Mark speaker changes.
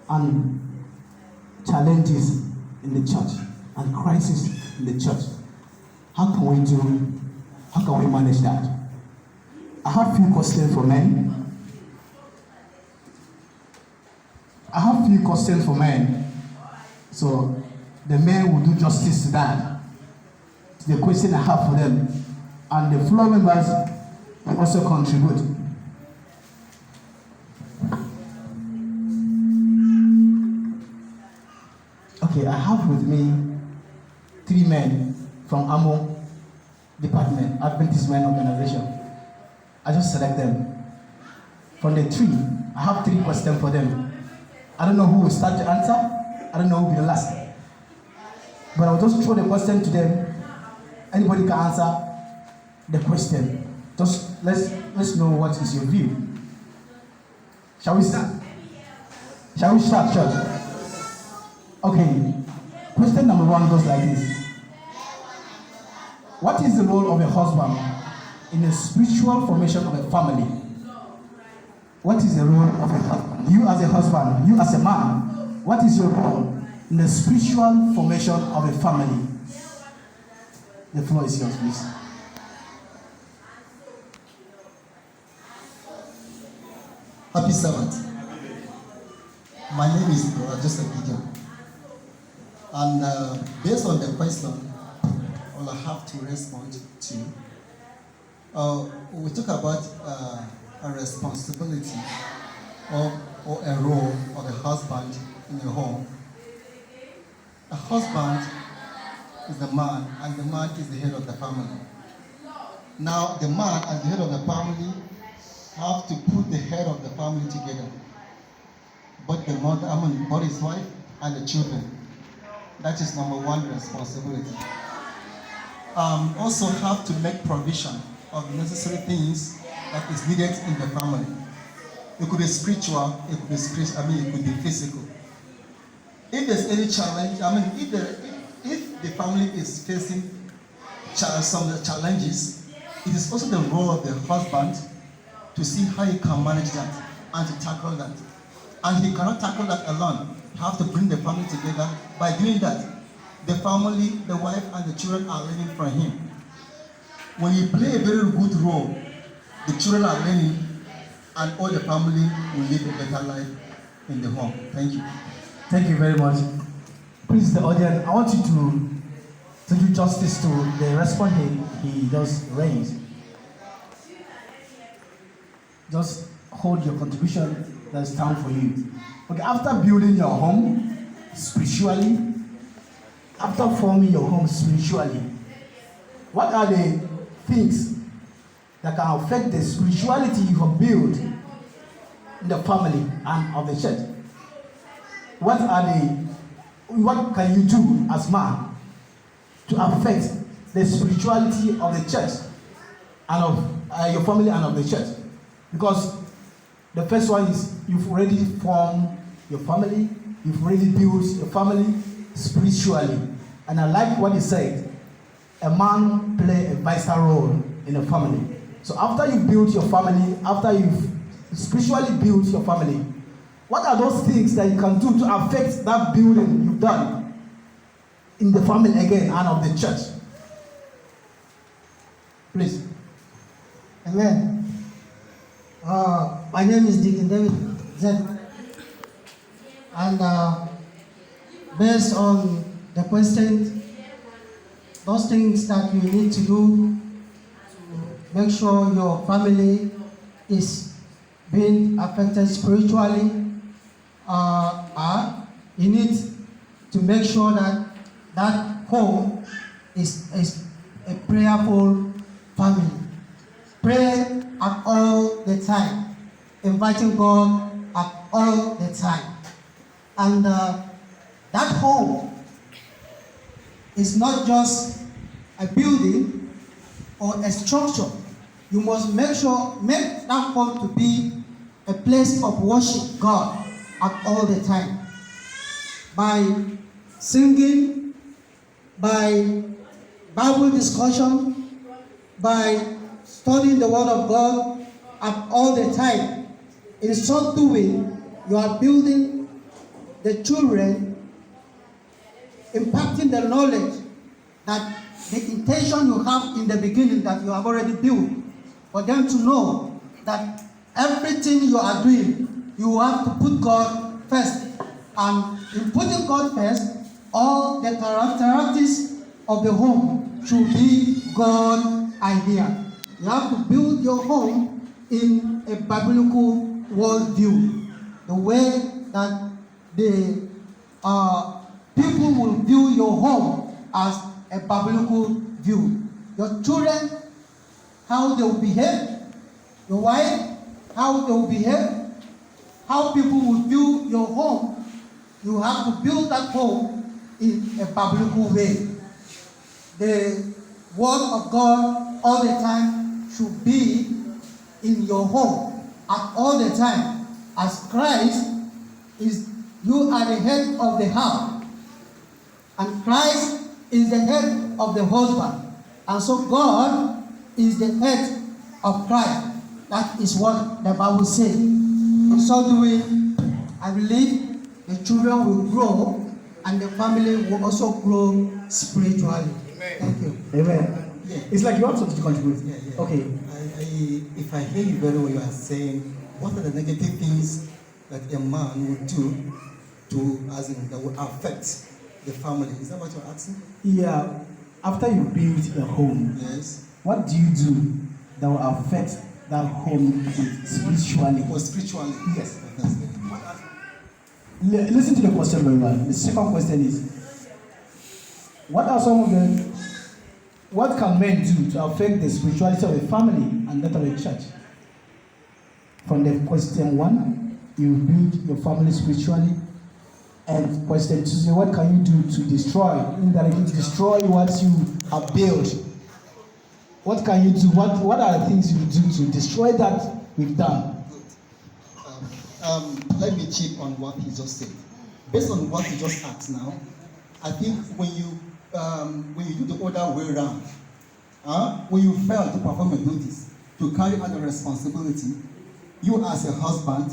Speaker 1: and challenges in the church and crisis in the church. How can we manage that? I have few questions for men. So the men will do justice to that, to the question I have for them. And the floor members will also contribute. Okay, I have with me 3 men from AMO Department, Adventist Men Organization. I just select them. From the 3, I have 3 questions for them. I don't know who will start to answer. I don't know who will be the last. But I'll just throw the question to them. Anybody can answer the question. Just let's know what is your view. Shall we start? Church? Okay. Question number 1 goes like this. What is the role of a husband in the spiritual formation of a family? What is the role of a husband? You as a husband, you as a man, what is your role in the spiritual formation of a family? The floor is yours, please.
Speaker 2: Happy Sabbath. My name is Joseph Gideon. And based on the question, all I have to respond to, we talk about a responsibility or a role of a husband in a home. A husband is the man, and the man is the head of the family. Now, the man and the head of the family have to put the head of the family together. Both his wife and the children. That is number 1 responsibility. Also have to make provision of necessary things that is needed in the family. It could be spiritual, it could be physical. If there's any challenge, if the family is facing some challenges, it is also the role of the husband to see how he can manage that and to tackle that. And he cannot tackle that alone. You have to bring the family together. By doing that, the family, the wife, and the children are learning from him. When you play a very good role, the children are learning, and all the family will live a better life in the home. Thank you.
Speaker 1: Thank you very much. Please, the audience, I want you to do justice to the response he just raised. Just hold your contribution. That's time for you. Okay, after building your home spiritually, after forming your home spiritually, what are the things that can affect the spirituality you have built in the family and of the church? What can you do as man to affect the spirituality of the church and of your family and of the church? Because the first one is you've already formed your family, you've already built your family spiritually. And I like what he said, a man plays a vital role in a family. So after you've built your family, after you've spiritually built your family, what are those things that you can do to affect that building you've done in the family again and of the church? Please.
Speaker 3: Amen. My name is Deacon David Z. And based on the question, those things that you need to do to make sure your family is being affected spiritually are you need to make sure that that home is a prayerful family. Pray at all the time, inviting God at all the time. And that home is not just a building or a structure. You must make that home to be a place of worship God at all the time. By singing, by Bible discussion, by studying the Word of God at all the time. In so doing, you are building the children, impacting the knowledge that the intention you have in the beginning that you have already built, for them to know that everything you are doing, you have to put God first. And in putting God first, all the characteristics of the home should be God's idea. You have to build your home in a biblical worldview, the way that the people will view your home as a biblical view. Your children, how they will behave, your wife, how they will behave, how people will view your home. You have to build that home in a biblical way. The word of God all the time should be in your home at all the time. As Christ is, you are the head of the house, and Christ is the head of the husband, and so God is the head of Christ. That is what the Bible says. In so doing, I believe the children will grow and the family will also grow spiritually.
Speaker 4: Amen.
Speaker 3: Thank you.
Speaker 1: Amen.
Speaker 4: Yeah.
Speaker 1: It's like you want something to contribute.
Speaker 4: Yeah.
Speaker 1: Okay.
Speaker 4: If I hear you very well, you are saying, what are the negative things that a man would do that would affect the family? Is that what you're asking?
Speaker 1: Yeah. After you build a home,
Speaker 4: Yes.
Speaker 1: what do you do that will affect that home spiritually?
Speaker 4: Or spiritually?
Speaker 1: Yes.
Speaker 4: That's very good.
Speaker 1: Listen to the question very well. The second question is, what can men do to affect the spirituality of a family and that of a church? From the question 1, you build your family spiritually. And question 2, what can you do to indirectly destroy what you have built? What can you do? What are the things you do to destroy that we've done?
Speaker 4: Let me chip on what he just said. Based on what he just asked now, I think when you do the other way around, when you fail to perform your duties, to carry out the responsibility, you as a husband